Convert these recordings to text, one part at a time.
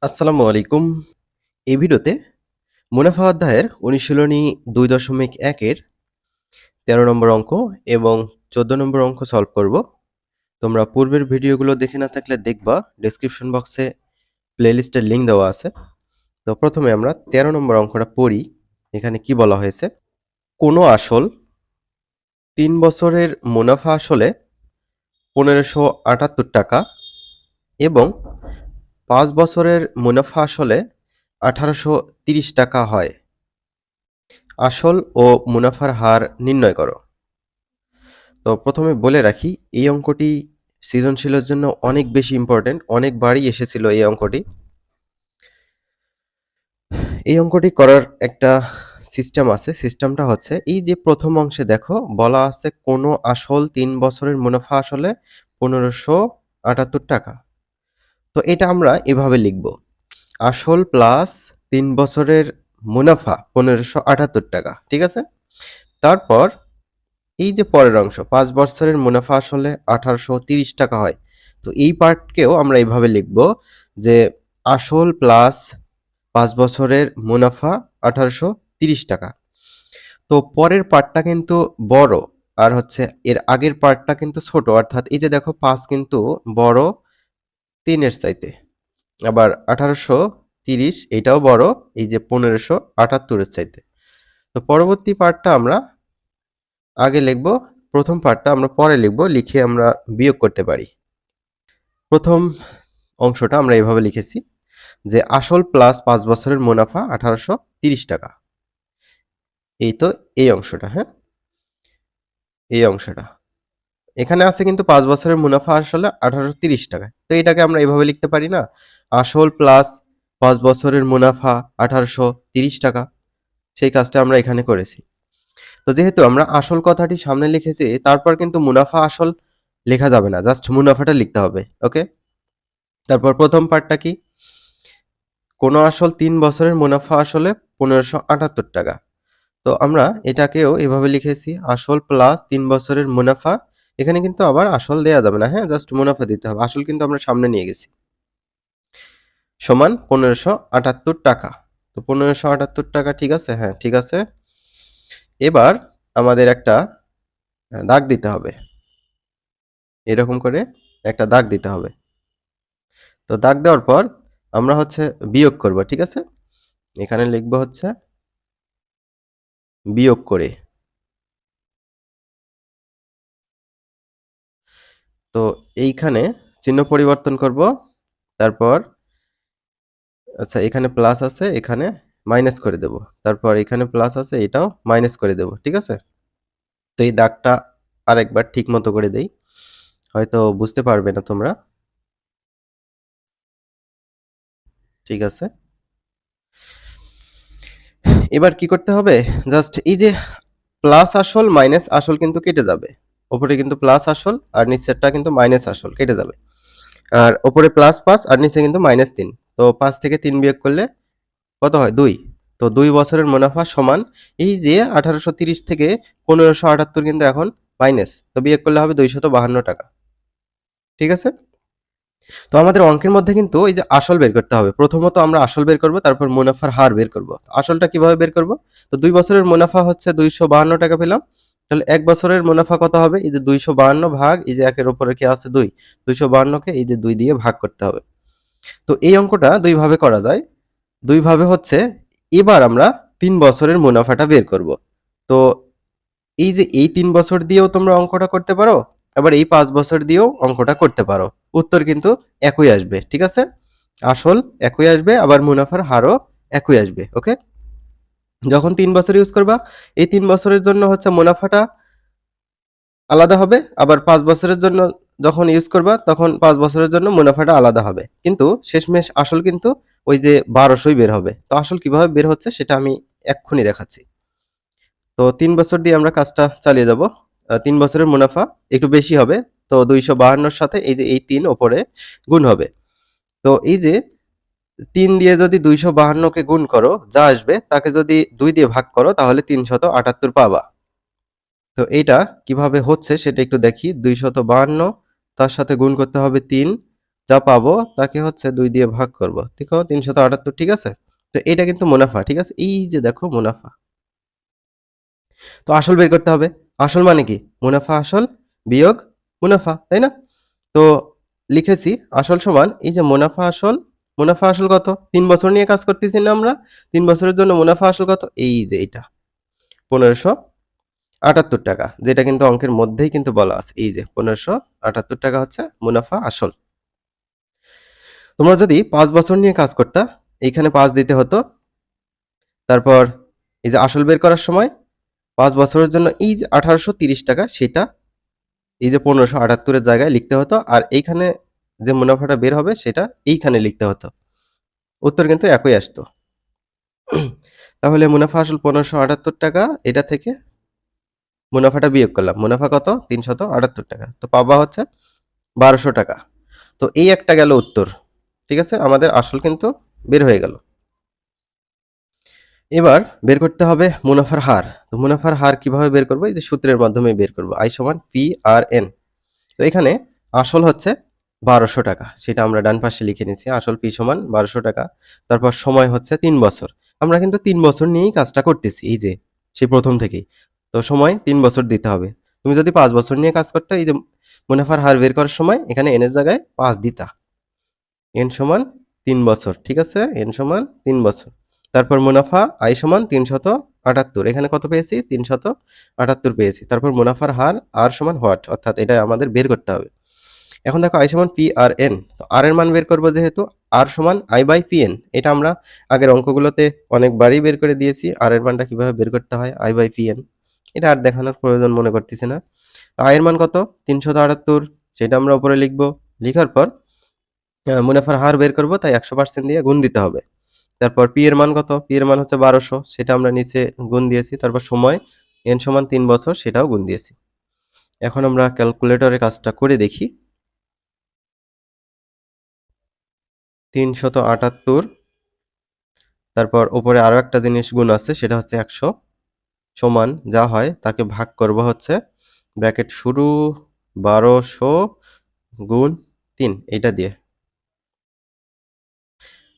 আসসালামু আলাইকুম। এই ভিডিওতে মুনাফা অধ্যায়ের অনুশীলনী ২.১ এর ১৩ নম্বর অঙ্ক এবং ১৪ নম্বর অঙ্ক সলভ করব। তোমরা পূর্বের ভিডিওগুলো দেখে না থাকলে দেখবা, ডেসক্রিপশন বক্সে প্লেলিস্টের লিঙ্ক দেওয়া আছে। তো প্রথমে আমরা ১৩ নম্বর অঙ্কটা পড়ি। এখানে কি বলা হয়েছে? কোনো আসল ৩ বছরের মুনাফা আসলে ১৫৭৮ টাকা এবং ৫ বছরের মুনাফা আসলে ১৮৩০ টাকা হয়। আসল ও মুনাফার হার নির্ণয় করো। তো প্রথমে বলে রাখি, এই অঙ্কটি সৃজনশীলের জন্য অনেক বেশি ইম্পর্টেন্ট, অনেকবারই এসেছিল এই অঙ্কটি। এই অঙ্কটি করার একটা সিস্টেম আছে। সিস্টেমটা হচ্ছে, এই যে প্রথম অংশে দেখো বলা আছে কোনো আসল ৩ বছরের মুনাফা আসলে ১৫৭৮ টাকা। তো এটা আমরা এভাবে লিখব, আসল প্লাস ৩ বছরের মুনাফা ১৫৭৮ টাকা। ঠিক আছে? তারপর এই যে পরের অংশ, ৫ বছরের মুনাফা আসলে ১৮৩০ টাকা হয়। তো এই পার্টকেও আমরা এভাবে লিখব যে আসল প্লাস ৫ বছরের মুনাফা ১৮৩০ টাকা। তো পরের পার্টটা কিন্তু বড়, আর হচ্ছে এর আগের পার্টটা কিন্তু ছোট। অর্থাৎ এই যে দেখো ৫ কিন্তু বড় ৩ এর চাইতে, আবার ১৮৩০ এটাও বড় এই যে ১৫৭৮ এর চাইতে। তো পরবর্তী পার্টটা আমরা আগে লিখব, প্রথম পার্টটা আমরা পরে লিখব, লিখে আমরা বিয়োগ করতে পারি। প্রথম অংশটা আমরা এভাবে লিখেছি যে আসল প্লাস ৫ বছরের মুনাফা ১৮৩০ টাকা। এই তো এই অংশটা, হ্যাঁ, এই অংশটা এখানে আছে কিন্তু ৫ বছরের মুনাফা আসলে ১৮৩০ টাকা। তো এটাকে আমরা এভাবে লিখতে পারি না, আসল প্লাস ৫ বছরের মুনাফা ১৮৩০ টাকা। সেই কাজটা আমরা এখানে করেছি। তো যেহেতু আমরা আসল কথাটি সামনে লিখেছি, তারপর কিন্তু মুনাফা আসল লেখা যাবে না, জাস্ট মুনাফাটা লিখতে হবে। ওকে? তারপর প্রথম পার্টটা কি? কোনো আসল ৩ বছরের মুনাফা আসলে ১৫৭৮ টাকা। তো আমরা এটাকেও এভাবে লিখেছি, আসল প্লাস ৩ বছরের মুনাফা। এখানে কিন্তু আবার আসল দেয়া যাবে না, হ্যাঁ, জাস্ট মুনাফা দিতে হবে। আসল কিন্তু আমরা সামনে নিয়ে গেছি। সমান ১৫৭৮ টাকা। তো ১৫৭৮ টাকা ঠিক আছে? হ্যাঁ, ঠিক আছে। এবার আমাদের একটা দাগ দিতে হবে। এরকম করে একটা দাগ দিতে হবে। তো দাগ দেওয়ার পর আমরা হচ্ছে বিয়োগ করব। ঠিক আছে? এখানে লিখব হচ্ছে বিয়োগ করে। তো এইখানে চিহ্ন পরিবর্তন করব। তারপর আচ্ছা, এখানে প্লাস আছে, এখানে মাইনাস করে দেব। তারপর এখানে প্লাস আছে, এটাও মাইনাস করে দেব। ঠিক আছে? তো এই দাগটা আরেকবার ঠিক মতো করে দেই, হয়তো বুঝতে পারবে না তোমরা। ঠিক আছে? এবার কি করতে হবে? জাস্ট এই যে প্লাস আসল মাইনাস আসল কিন্তু কেটে যাবে। উপরে কিন্তু প্লাস আসল আর নিচেরটা কিন্তু মাইনাস আসল কেটে যাবে। আর উপরে প্লাস ৫ আর নিচে কিন্তু -৩। তো ৫ থেকে ৩ বিয়োগ করলে কত হয়? ২। তো ২ বছরের মুনাফা সমান এই যে ১৮৩০ থেকে ১৫৭৮ কিন্তু এখন মাইনাস। তো বিয়োগ করলে হবে ২৫২ টাকা। ঠিক আছে? তো আমাদের অঙ্কের মধ্যে কিন্তু এই যে আসল বের করতে হবে। প্রথমত আমরা আসল বের করব, তারপর মুনাফার হার বের করব। আসলটা কিভাবে বের করব? তো ২ বছরের মুনাফা হচ্ছে ২৫২ টাকা পেলাম। তাহলে ১ বছরের মুনাফা কত হবে? এই যে ২৫২ ভাগ এই যে ১ এর উপরে কি আছে ২। ২৫২ কে এই যে ২ দিয়ে ভাগ করতে হবে। তো এই অঙ্কটা ২ ভাবে করা যায়। ২ ভাবে হচ্ছে, এবার আমরা ৩ বছরের মুনাফাটা বের করব। তো এই যে এই ৩ বছর দিয়েও তোমরা অঙ্কটা করতে পারো, আবার এই ৫ বছর দিয়েও অঙ্কটা করতে পারো। উত্তর কিন্তু একই আসবে। ঠিক আছে? আসল একই আসবে, আবার মুনাফার হারও একই আসবে। ওকে? যখন ৩ বছর ইউজ করবা, এই ৩ বছরের জন্য হচ্ছে মুনাফাটা আলাদা হবে, আবার ৫ বছরের জন্য যখন ইউজ করবা, তখন ৫ বছরের জন্য মুনাফাটা আলাদা হবে। কিন্তু শেষমেশ আসল কিন্তু ওই যে ১২০০ই বের হবে। তো আসল কিভাবে বের হচ্ছে সেটা আমি এক্ষুনি দেখাচ্ছি। তো ৩ বছর দিয়ে আমরা কাজটা চালিয়ে যাব। ৩ বছরের মুনাফা একটু বেশি হবে। তো ২৫২ র সাথে এই যে এই ৩ ওপরে গুণ হবে। তো এই যে ৩ দিয়ে যদি ২৫২ কে গুণ করো, যা আসবে তাকে যদি ২ দিয়ে ভাগ করো, তাহলে ৩৭৮ পাবা। তো এইটা কিভাবে হচ্ছে সেটা একটু দেখি। ২৫২ তার সাথে গুণ করতে হবে ৩, যা পাবো তাকে হচ্ছে 2 দিয়ে ভাগ করব। দেখো 378, ঠিক আছে? তো এটা কিন্তু মুনাফা, ঠিক আছে? এই যে দেখো মুনাফা। তো আসল বের করতে হবে। আসল মানে কি? মুনাফা আসল বিয়োগ মুনাফা, তাই না? তো লিখেছি আসল সমান এই যে মুনাফা আসল কত? ৩ বছর নিয়ে কাজ করতেছি না আমরা? ৩ বছরের জন্য মুনাফা আসল কত? এই যে এইটা ১৫৭৮ টাকা। যেটা কিন্তু অঙ্কের মধ্যেই কিন্তু বলা আছে। এই যে ১৫৭৮ টাকা হচ্ছে মুনাফা আসল। তোমরা যদি ৫ বছর নিয়ে কাজ করতা, এইখানে ৫ দিতে হতো। তারপর এই যে আসল বের করার সময় ৫ বছরের জন্য এই যে ১৮৩০ টাকা সেটা এই যে ১৫৭৮ এর জায়গায় লিখতে হতো। আর এইখানে যে মুনাফাটা বের হবে সেটা এইখানে লিখতে হতো। উত্তর কিন্তু একই আসতো। তাহলে মুনাফা আসল ১৫৭৮ টাকা, এটা থেকে মুনাফাটা বিয়োগ করলাম। মুনাফা কত? ৩৭৮ টাকা। তো পাবা হচ্ছে ১২০০ টাকা। তো এই একটা গেল উত্তর। ঠিক আছে? আমাদের আসল কিন্তু বের হয়ে গেল। এবার বের করতে হবে মুনাফার হার। তো মুনাফার হার কিভাবে বের করব? এই যে সূত্রের মাধ্যমে বের করব। I সমান PRN। তো এখানে আসল হচ্ছে ১২০০ টাকা। সেটা আমরা ডান পাশে লিখে নিয়েছি। আসল P সমান ১২০০ টাকা। তারপর সময় হচ্ছে ৩ বছর। আমরা কিন্তু ৩ বছর নিয়েই কাজটা করতেছি। এই যে সেই প্রথম থেকেই। তো সময় ৩ বছর দিতে হবে। তুমি যদি ৫ বছর নিয়ে কাজ করতে, এই যে মুনাফার হার বের করার সময় এখানে n এর জায়গায় ৫ দিতা। n সমান ৩ বছর। ঠিক আছে? n সমান ৩ বছর। তারপর মুনাফা I সমান ৩৭৮। এখানে কত পেয়েছি? ৩৭৮ পেয়েছি। তারপর মুনাফার হার R সমান হোয়াট? অর্থাৎ এটা আমাদের বের করতে হবে। এখন দেখো I সমান PRN। তো R এর মান বের করব যেহেতু R সমান I/PN। এটা আমরা আগের অঙ্কগুলোতে অনেকবারই বের করে দিয়েছি। R এর মানটা কিভাবে বের করতে হয় I/PN। এটা আর দেখানোর প্রয়োজন মনে করতেছি না। তো I এর মান কত? ৩৭৮। সেটা আমরা উপরে লিখব। লিখার পর মুনাফার হার বের করব, তাই ১০০% দিয়ে গুণ দিতে হবে। তারপর P এর মান কত? P এর মান হচ্ছে ১২০০। সেটা আমরা নিচে গুণ দিয়েছি। তারপর সময় n সমান ৩ বছর, সেটাও গুণ দিয়েছি। এখন আমরা ক্যালকুলেটরে কাজটা করে দেখি। ৩৭৮, তারপর উপরে আরো একটা জিনিস গুণ আছে, সেটা হচ্ছে ১০০, সমান যা হয় তাকে ভাগ করব হচ্ছে ব্র্যাকেট শুরু ১২০০ গুণ ৩ এটা দিয়ে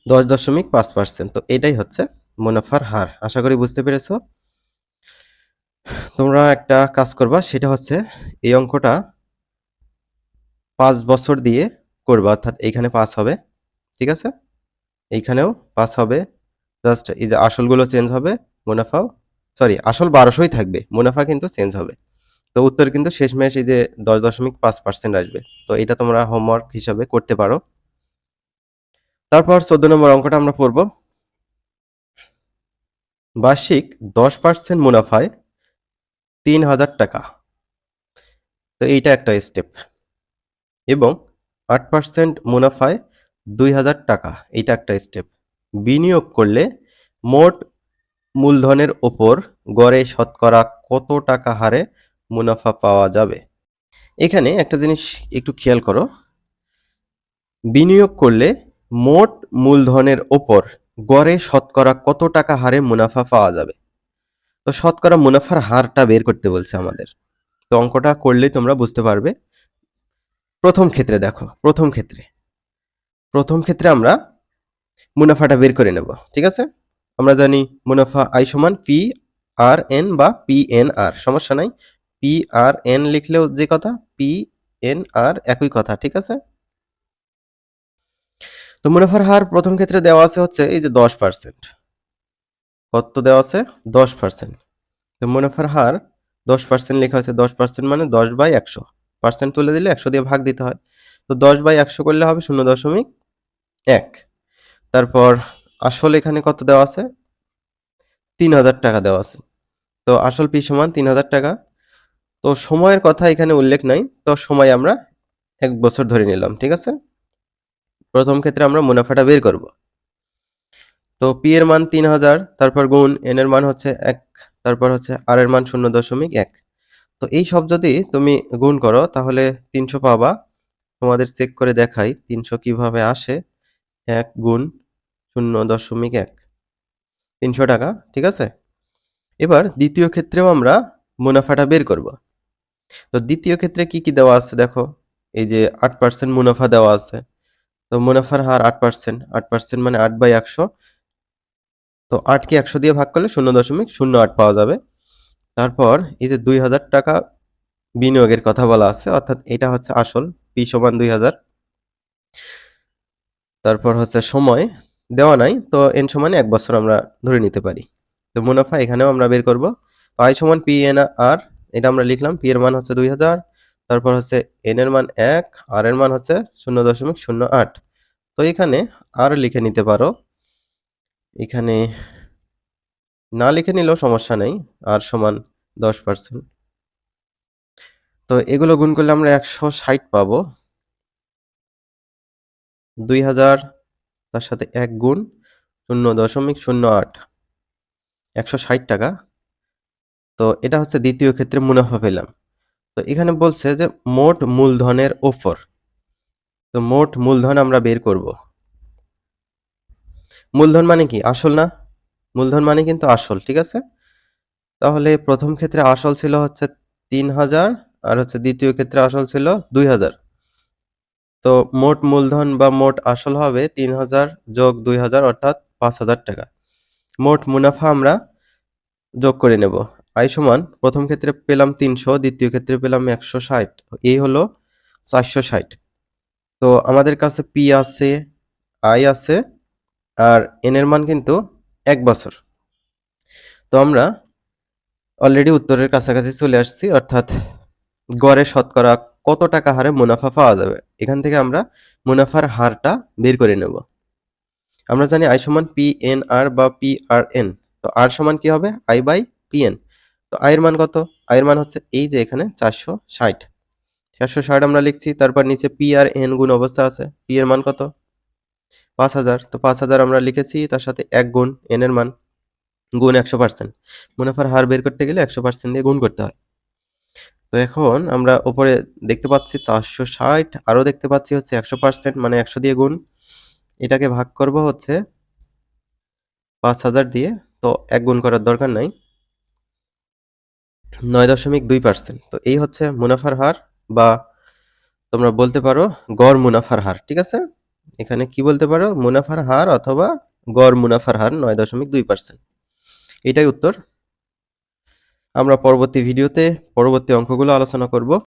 ১০.৫%। তো এটাই হচ্ছে মুনাফার হার। আশা করি বুঝতে পেরেছো। তোমরা একটা কাজ করবা, সেটা হচ্ছে এই অঙ্কটা ৫ বছর দিয়ে করবা। অর্থাৎ এইখানে ৫ হবে, ঠিক আছে? এইখানেও ৫ হবে। জাস্ট এই যে আসলগুলো চেঞ্জ হবে, মুনাফাও আসল ১২০০ই থাকবে, মুনাফা কিন্তু চেঞ্জ হবে। তো উত্তর কিন্তু শেষমেশ এই যে ১০.৫% আসবে। তো এটা তোমরা হোমওয়ার্ক হিসাবে করতে পারো। তারপর ১৪ নম্বর অঙ্কটা আমরা পড়ব। বার্ষিক ১০% মুনাফায় ৩,০০০ টাকা। তো এইটা একটা স্টেপ। এবং ৮% মুনাফায় ২,০০০ টাকা। এইটা একটা স্টেপ। বিনিয়োগ করলে মোট মূলধনের ওপর গড়ে শতকরা কত টাকা হারে মুনাফা পাওয়া যাবে? এখানে একটা জিনিস একটু খেয়াল করো। বিনিয়োগ করলে মোট মূলধনের ওপর গড়ে শতকরা কত টাকা হারে মুনাফা পাওয়া যাবে? তো শতকরা মুনাফার হারটা বের করতে বলছে আমাদের। তো অঙ্কটা করলেই তোমরা বুঝতে পারবে। প্রথম ক্ষেত্রে দেখো, প্রথম ক্ষেত্রে আমরা মুনাফাটা বের করে নেব, ঠিক আছে? আমরা জানি মুনাফা I সমান PRN বা PNR, সমস্যা নাই। PRN লিখলেও যে কথা, PNR একই কথা, ঠিক আছে? তো মুনাফার হার প্রথম ক্ষেত্রে দেওয়া আছে হচ্ছে এই যে 10%। কত দেওয়া আছে? 10%। তো মুনাফার হার 10% লেখা আছে। 10% মানে 10/100। পার্সেন্ট তুলে দিলে 100 দিয়ে ভাগ দিতে হয়। তো 10/100 করলে হবে 0.1। তারপর আসল এখানে কত দেওয়া আছে? ৩,০০০ টাকা দেওয়া আছে। তো আসল P সমান ৩,০০০ টাকা। তো সময়ের কথা এখানে উল্লেখ নাই। তো সময় আমরা ১ বছর ধরে নিলাম, ঠিক আছে? প্রথম ক্ষেত্রে আমরা মুনাফাটা বের করব। তো P এর মান ৩,০০০, তারপর গুণ N এর মান হচ্ছে ১, তারপর হচ্ছে R এর মান 0.1। তো এই সব যদি তুমি গুণ করো তাহলে ৩০০ পাবা। তোমাদের চেক করে দেখাই ৩০০ কিভাবে আসে। ১ গুণ 0.1, ৩০০ টাকা, ঠিক আছে? এবার দ্বিতীয় ক্ষেত্রেও আমরা মুনাফাটা বের করব। তো দ্বিতীয় ক্ষেত্রে কি দেওয়া আছে দেখো। এই যে ৮% মুনাফা দেওয়া আছে। তো মুনাফার হার 8%, 8% মানে 8/100। তো 8 কে 100 দিয়ে ভাগ করলে 0.08 পাওয়া যাবে। তারপর এই যে ৳২,০০০ বিনিয়োগের কথা বলা আছে, অর্থাৎ এটা হচ্ছে আসল, P সমান ২,০০০। তারপর হচ্ছে সময় দেওয়া নাই, তো n সমান ১ বছর আমরা ধরে নিতে পারি। তো মুনাফা এখানেও আমরা বের করব। I সমান PNR, এটা আমরা লিখলাম। P এর মান হচ্ছে ২,০০০, তারপর হচ্ছে n এর মান ১, R এর মান হচ্ছে 0.08। তো এখানে R লিখে নিতে পারো, এখানে না লিখে নিলেও সমস্যা নেই। R সমান 10%। তো এগুলো গুণ করলে আমরা 160 পাবো। ২,০০০ তার সাথে ১ গুণ 0.08, ৳১৬০। তো এটা হচ্ছে দ্বিতীয় ক্ষেত্রে মুনাফা পেলাম। তো এখানে বলছে যে মোট মূলধনের ওপর। তো মোট মূলধন আমরা বের করব। মূলধন মানে কি? আসল না? মূলধন মানে কিন্তু আসল, ঠিক আছে? তাহলে প্রথম ক্ষেত্রে আসল ছিল হচ্ছে ৩,০০০, আর হচ্ছে দ্বিতীয় ক্ষেত্রে আসল ছিল ২,০০০। তো মোট মূলধন বা মোট আসল হবে ৩,০০০ যোগ ২,০০০, অর্থাৎ ৳৫,০০০। মোট মুনাফা আমরা যোগ করে নেব। আয় সমান প্রথম ক্ষেত্রে পেলাম ৩০০, দ্বিতীয় ক্ষেত্রে পেলাম ১৬০। এই হলো ৪৬০। তো আমাদের কাছে P আছে, I আছে, আর N এর মান কিন্তু ১ বছর। তো আমরা অলরেডি উত্তরের কাছাকাছি চলে আসছি, অর্থাৎ গড়ে শতকরা কত টাকা হারে মুনাফা পাওয়া যাবে। এখান থেকে আমরা মুনাফার হারটা বের করে নেব। আমরা জানি I সমান PNR বা PRN। তো R সমান কি হবে? I/PN। তো I এর মান কত? I এর মান হচ্ছে এই যে এখানে ৪৬০। ৪৬০ আমরা লিখছি, তারপর নিচে P আর N গুণ অবস্থা আছে। P এর মান কত? ৫,০০০। তো ৫,০০০ আমরা লিখেছি, তার সাথে ১ গুণ N এর মান গুণ ১০০%। মুনাফার হার বের করতে গেলে ১০০% দিয়ে গুণ করতে হয়। তো এখন আমরা উপরে দেখতে পাচ্ছি ৪৬০, আরও দেখতে পাচ্ছি হচ্ছে ১০০%, মানে ১০০ দিয়ে গুণ। এটাকে ভাগ করব হচ্ছে ৫,০০০ দিয়ে। তো ১ গুণ করার দরকার নাই। ৯.২%। তো এই হচ্ছে মুনাফার হার, বা তোমরা বলতে পারো গড় মুনাফার হার, ঠিক আছে? এখানে কি বলতে পারো? মুনাফার হার অথবা গড় মুনাফার হার ৯.২%। এটাই উত্তর। আমরা পরবর্তী ভিডিওতে পরবর্তী অঙ্কগুলো আলোচনা করব।